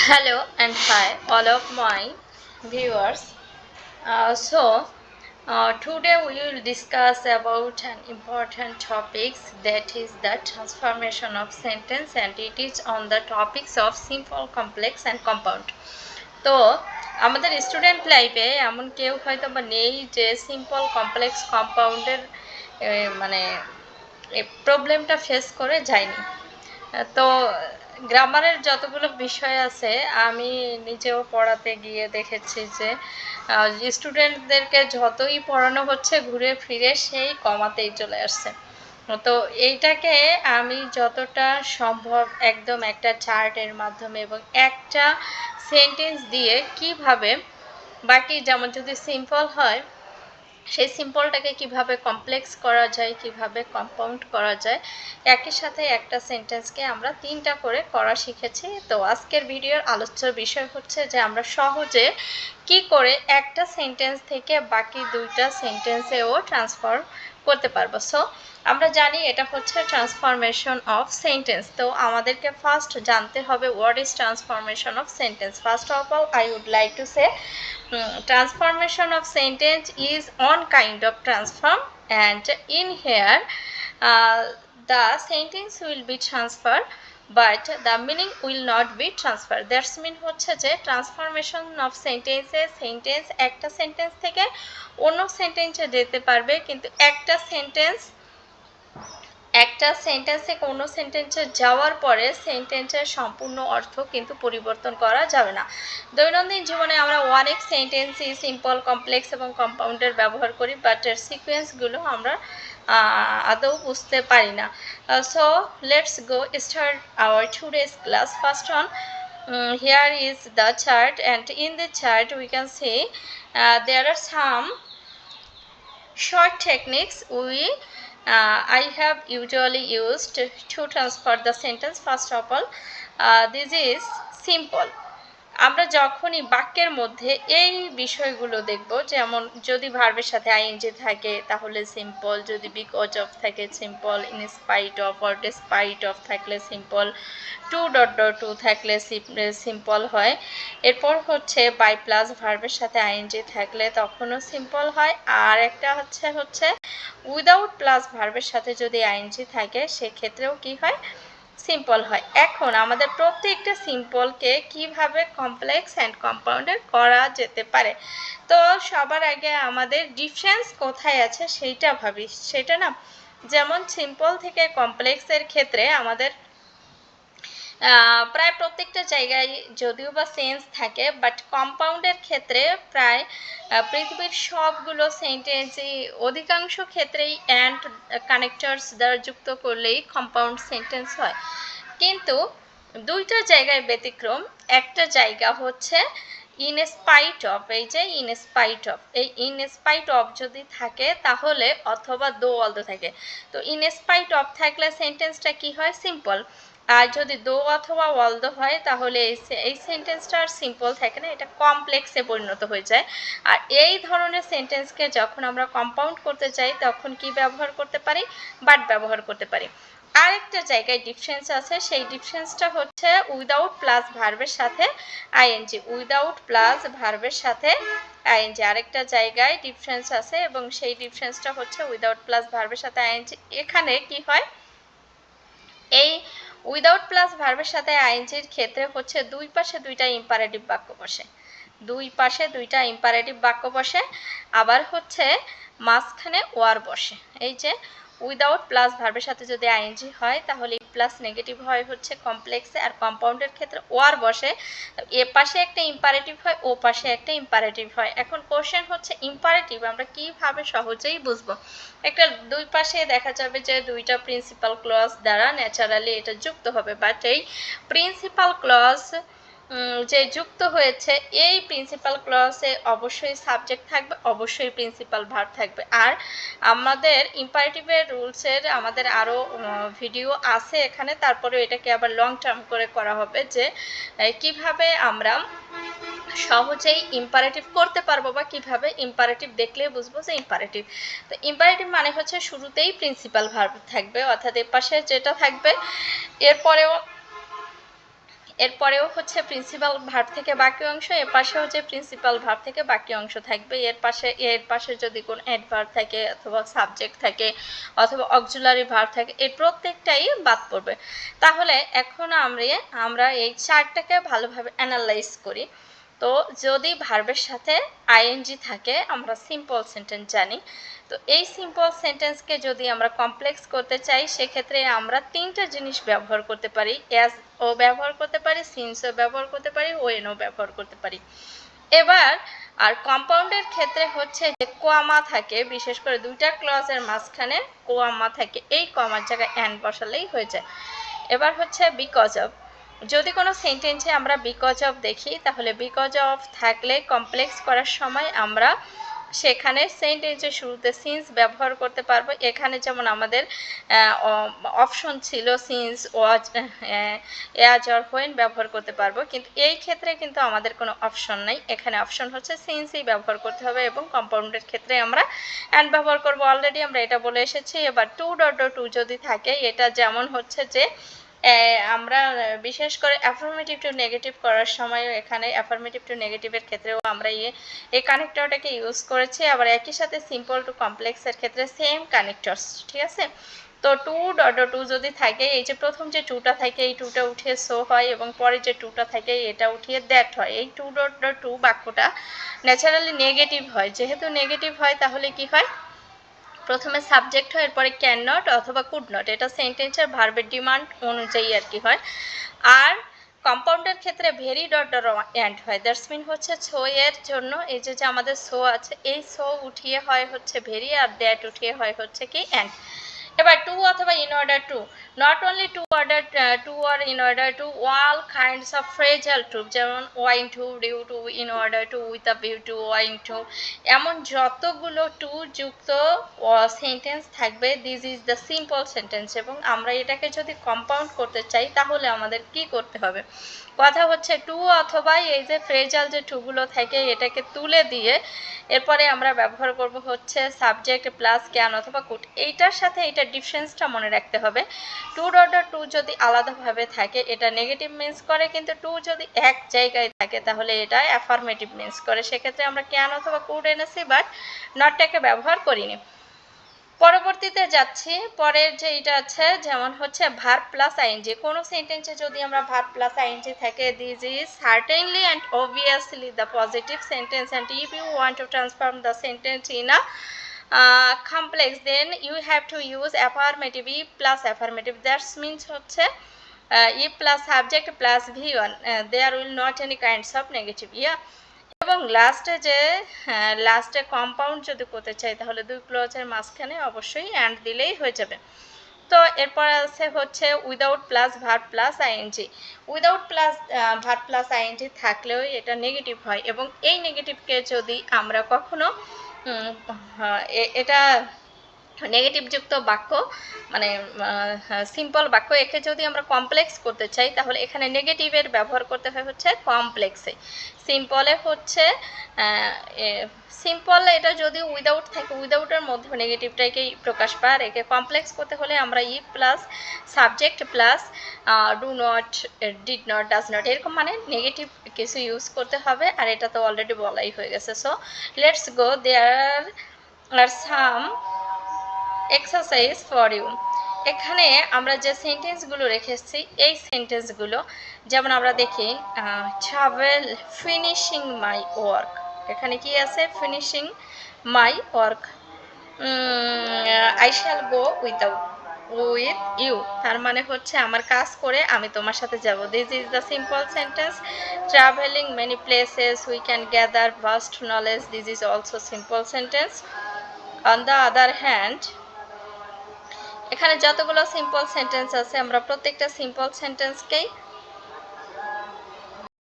Hello and hi, all of my viewers. Today we will discuss about an important topics, that is the transformation of sentence, and it is on the topics of simple, complex and compound. তো আমাদের student লাইফে এমন কেউ হয়তো বা নেই যে simple complex কম্পাউন্ডের মানে প্রবলেমটা ফেস করে যায়নি। তো গ্রামারের যতগুলো বিষয় আছে আমি নিজেও পড়াতে গিয়ে দেখেছি যে স্টুডেন্টদেরকে যতই পড়ানো হচ্ছে ঘুরে ফিরে সেই কমাতেই চলে আসছে। তো এইটাকে আমি যতটা সম্ভব একদম একটা চার্টের মাধ্যমে এবং একটা সেন্টেন্স দিয়ে কিভাবে বাকি যেমন যদি সিম্পল হয় সেই সিম্পলটাকে কিভাবে কমপ্লেক্স করা যায়, কিভাবে কম্পাউন্ড করা যায়, একই সাথে একটা সেন্টেন্সকে আমরা তিনটা করে করা শিখেছি। তো আজকের ভিডিওর আলোচ্য বিষয় হচ্ছে যে আমরা সহজে কি করে একটা সেন্টেন্স থেকে বাকি দুইটা সেন্টেন্সেও ট্রান্সফার করতে পারবো। সো আমরা জানি এটা হচ্ছে ট্রান্সফরমেশন অফ সেন্টেন্স। তো আমাদেরকে ফার্স্ট জানতে হবে what is transformation of sentence. First of all I would like to say transformation of sentence is one kind of transform, and in here the sentence will be transferred but the meaning will not be transferred. That's mean হচ্ছে যে transformation of সেন্টেন্সে sentence একটা sentence থেকে অন্য সেন্টেন্সে যেতে পারবে, কিন্তু একটা সেন্টেন্সে কোনো সেন্টেন্সে যাওয়ার পরে সেন্টেন্সের সম্পূর্ণ অর্থ কিন্তু পরিবর্তন করা যাবে না। দৈনন্দিন জীবনে আমরা অনেক সেন্টেন্সই সিম্পল, কমপ্লেক্স এবং কম্পাউন্ডের ব্যবহার করি, বাট এর সিকোয়েন্সগুলো আমরা আদৌ বুঝতে পারি না। So let's go start our today's class. First on here is the chart, and in the chart we can see there are some short techniques I have usually used to transfer the sentence. First of all, this is simple. আমরা যখনই বাক্যের মধ্যে এই বিষয়গুলো দেখব, যেমন যদি ভার্বের সাথে আইএনজি থাকে তাহলে সিম্পল, যদি বিকজ অফ থাকে simple, in spite of or despite of থাকলে simple, to dot dot to থাকলে সিম্পল হয়। এরপর হচ্ছে বাই প্লাস ভার্বের সাথে আইএনজি থাকলে তখনও সিম্পল হয়। আর একটা হচ্ছে উইদাউট প্লাস ভার্বের সাথে যদি আইএনজি থাকে সেক্ষেত্রেও কি হয়, সিম্পল হয়। এখন আমাদের প্রত্যেকটা সিম্পলকে কিভাবে কমপ্লেক্স অ্যান্ড কম্পাউন্ডেড করা যেতে পারে। তো সবার আগে আমাদের ডিফারেন্স কোথায় আছে সেইটা ভাবি। সেটা না, যেমন সিম্পল থেকে কমপ্লেক্সের ক্ষেত্রে আমাদের প্রায় প্রত্যেকটা জায়গায় যদিও বা সেন্স থাকে, বাট কম্পাউন্ডের ক্ষেত্রে প্রায় পৃথিবীর সবগুলো সেন্টেন্সই অধিকাংশ ক্ষেত্রেই অ্যান্ড কানেক্টরস দ্বারা যুক্ত করলেই কম্পাউন্ড সেন্টেন্স হয়। কিন্তু দুইটা জায়গায় ব্যতিক্রম। একটা জায়গা হচ্ছে ইন স্পাইট অফ, এই যে ইন স্পাইট অফ, এই ইন স্পাইট অফ যদি থাকে তাহলে অথবা দো অলদো থাকে। তো ইন স্পাইট অফ থাকলে সেন্টেন্সটা কি হয়, সিম্পল। আর যদি দো অথবা অলদো হয় তাহলে এই সেন্টেন্সটা আর সিম্পল থাকে না, এটা কমপ্লেক্সে পরিণত হয়ে যায়। আর এই ধরনের সেন্টেন্সকে যখন আমরা কম্পাউন্ড করতে চাই তখন কি ব্যবহার করতে পারি, বাট ব্যবহার করতে পারি। আরেকটা জায়গায় ডিফারেন্স আছে, সেই ডিফারেন্সটা হচ্ছে উইদাউট প্লাস ভার্বের সাথে আইএনজি, উইদাউট প্লাস ভার্বের সাথে আইএনজি আরেকটা জায়গায় ডিফারেন্স আছে, এবং সেই ডিফারেন্সটা হচ্ছে উইদাউট প্লাস ভার্বের সাথে আইএনজি। এখানে কি হয়, এই উইদাউট প্লাস ভার্বের সাথে আইএনজির ক্ষেত্রে হচ্ছে দুই পাশে দুইটা ইম্পারেটিভ বাক্য বসে, দুই পাশে দুইটা ইম্পারেটিভ বাক্য বসে, আবার হচ্ছে মাঝখানে ওয়ার বসে। এই যে উইদাউট প্লাস ভার্বের সাথে যদি আইএনজি হয় তাহলে প্লাস নেগেটিভ হয় হচ্ছে কমপ্লেক্সে, আর কম্পাউন্ডের ক্ষেত্রে ওয়ার বসে, এ পাশে একটা ইম্পারেটিভ হয়, ও পাশে একটা ইম্পারেটিভ হয়। এখন কোশ্চেন হচ্ছে ইম্পারেটিভ আমরা কিভাবে সহজেই বুঝবো। একটা দুই পাশে দেখা যাবে যে দুইটা প্রিন্সিপাল ক্লজ দ্বারা ন্যাচারালি এটা যুক্ত হবে, বাট এই প্রিন্সিপাল ক্লজ যে যুক্ত হয়েছে এই প্রিন্সিপাল ক্লজে অবশ্যই সাবজেক্ট থাকবে, অবশ্যই প্রিন্সিপাল ভার্ব থাকবে। আর আমাদের ইম্পারেটিভের রুলসের আমাদের আরও ভিডিও আছে এখানে, তারপরে এটাকে আবার লং টার্ম করে করা হবে যে কিভাবে আমরা সহজেই ইম্পারেটিভ করতে পারবো, বা কিভাবে ইম্পারেটিভ দেখলে বুঝবো যে ইম্পারেটিভ। তো ইম্পারেটিভ মানে হচ্ছে শুরুতেই প্রিন্সিপাল ভার্ব থাকবে, অর্থাৎ এর পাশে যেটা থাকবে এরপরেও এরপরেও হচ্ছে প্রিন্সিপাল ভার্ব থেকে বাকি অংশ, এর পাশেও যে প্রিন্সিপাল ভার্ব থেকে বাকি অংশ থাকবে। এর পাশে যদি কোনো অ্যাডভার্ব থাকে অথবা সাবজেক্ট থাকে অথবা অক্সিলারি ভার্ব থাকে, এর প্রত্যেকটাই বাদ পড়বে। তাহলে এখন আমরা এই চার্টটাকে ভালোভাবে অ্যানালাইজ করি। তো যদি ভার্বের সাথে আইএনজি থাকে, আমরা সিম্পল সেন্টেন্স জানি। তো এই সিম্পল সেন্টেন্সকে যদি আমরা কমপ্লেক্স করতে চাই, সেক্ষেত্রে আমরা তিনটা জিনিস ব্যবহার করতে পারি। অ্যাজ ও ব্যবহার করতে পারি, সিন্সও ব্যবহার করতে পারি, ওয়েনও ব্যবহার করতে পারি। এবার আর কম্পাউন্ডের ক্ষেত্রে হচ্ছে যে কোয়ামা থাকে, বিশেষ করে দুইটা ক্লজের মাঝখানে কোয়ামা থাকে, এই কমার জায়গায় অ্যান্ড বসালেই হয়ে যায়। এবার হচ্ছে বিকজ অফ, যদি কোনো সেন্টেন্সে আমরা বিকজ অফ দেখি, তাহলে বিকজ অফ থাকলে কমপ্লেক্স করার সময় আমরা সেখানে সেন্টেন্সের শুরুতে সিন্স ব্যবহার করতে পারবো। এখানে যেমন আমাদের অপশন ছিল since, was, as or when ব্যবহার করতে পারবো, কিন্তু এই ক্ষেত্রে কিন্তু আমাদের কোনো অপশন নেই। এখানে অপশন হচ্ছে সিন্সই ব্যবহার করতে হবে এবং কম্পাউন্ডের ক্ষেত্রে আমরা অ্যান্ড ব্যবহার করবো, অলরেডি আমরা এটা বলে এসেছি। এবার টু যদি থাকে, এটা যেমন হচ্ছে যে আমরা বিশেষ করে অ্যাফার্মেটিভ টু নেগেটিভ করার সময় এখানে অ্যাফার্মেটিভ টু নেগেটিভের ক্ষেত্রেও আমরা এই কানেক্টরটাকে ইউজ করেছি। আবার একই সাথে সিম্পল টু কমপ্লেক্সের ক্ষেত্রে সেম কানেক্টরস, ঠিক আছে। তো টু যদি থাকে, এই যে প্রথম যে টুটা থাকে, এই টুটা উঠিয়ে সো হয় এবং পরে যে টুটা থাকে এটা উঠিয়ে দ্যাট হয়। এই টু বাক্যটা ন্যাচারালি নেগেটিভ হয়। যেহেতু নেগেটিভ হয়, তাহলে কি হয়, প্রথমে সাবজেক্ট হয়, এরপরে ক্যান নট অথবা কুড নট, এটা সেন্টেন্সের ভার্বের ডিমান্ড অনুযায়ী আর কি হয়। আর কম্পাউন্ডের ক্ষেত্রে ভেরি ডট অ্যান্ড হয়, দ্যাটস মিন হচ্ছে সো এর জন্য এই যে আমাদের সো আছে, এই সো উঠিয়ে হয় হচ্ছে ভেরি, আর দ্যাট উঠিয়ে হয় হচ্ছে কি অ্যান্ড। এবার টু অথবা in order to, not only to আর in order to, all kinds of phrasal to, যেমন owing to, due to, in order to, with a view to, owing to, এমন যতগুলো টু যুক্ত সেন্টেন্স থাকবে, this is the simple sentence. এবং আমরা এটাকে যদি কম্পাউন্ড করতে চাই, তাহলে আমাদের কি করতে হবে, কথা হচ্ছে টু অথবা এই যে ফ্রেজাল যে টুগুলো থাকে, এটাকে তুলে দিয়ে এরপরে আমরা ব্যবহার করব হচ্ছে সাবজেক্ট প্লাস ক্যান অথবা কুড। এইটার সাথে এইটার ডিফারেন্সটা মনে রাখতে হবে। টু যদি আলাদাভাবে থাকে, এটা নেগেটিভ মিন্স করে, কিন্তু টু যদি এক জায়গায় থাকে, তাহলে এটা অ্যাফার্মেটিভ মিন্স করে। সেক্ষেত্রে আমরা ক্যান অথবা কুড এনেছি, বাট নটটাকে ব্যবহার করিনি। পরবর্তীতে যাচ্ছি, পরের যে এটা আছে, যেমন হচ্ছে ভার্ব প্লাস আইএনজি। কোনো সেন্টেন্সে যদি আমরা ভার্ব প্লাস আইএনজি থাকে, this is certainly and obviously the positive sentence, and if you want to transform the sentence in a complex, then you have to use affirmative, e plus affirmative, that means হচ্ছে e plus subject plus v1, there will not any kinds of negative, yeah। এবং লাস্টে compound যদি করতে চাই, তাহলে দুই ক্লজের মাঝখানে অবশ্যই অ্যান্ড দিলেই হয়ে যাবে। তো এরপর আছে হচ্ছে without plus verb plus ING. Without plus verb plus ING থাকলেও এটা নেগেটিভ হয়, এবং এই নেগেটিভকে যদি আমরা কখনো এটা নেগেটিভ যুক্ত বাক্য, মানে সিম্পল বাক্য, একে যদি আমরা কমপ্লেক্স করতে চাই, তাহলে এখানে নেগেটিভের ব্যবহার করতে হয় হচ্ছে কমপ্লেক্সে। সিম্পলে হচ্ছে সিম্পল, এটা যদি উইদাউট থাকে, উইদাউটের মধ্যে নেগেটিভটাকেই প্রকাশ পায়। আর একে কমপ্লেক্স করতে হলে আমরা ই plus subject plus do not, did not, does not, এরকম মানে নেগেটিভ কিছু ইউজ করতে হবে। আর এটা তো অলরেডি বলাই হয়ে গেছে। So let's go, there are some exercise for you. এখানে আমরা যে সেন্টেন্সগুলো রেখেছি, এই সেন্টেন্সগুলো যেমন আমরা দেখি, ট্রাভেল, ফিনিশিং মাই ওয়ার্ক, এখানে কি আছে, finishing my work, I shall go with you, তার মানে হচ্ছে আমার কাজ করে আমি তোমার সাথে যাব। This is the simple sentence. Travelling many places we can gather vast knowledge, this is also simple sentence. On the other hand, এখানে যতগুলো সিম্পল সেন্টেন্স আছে, আমরা প্রত্যেকটা সিম্পল সেন্টেন্সকেই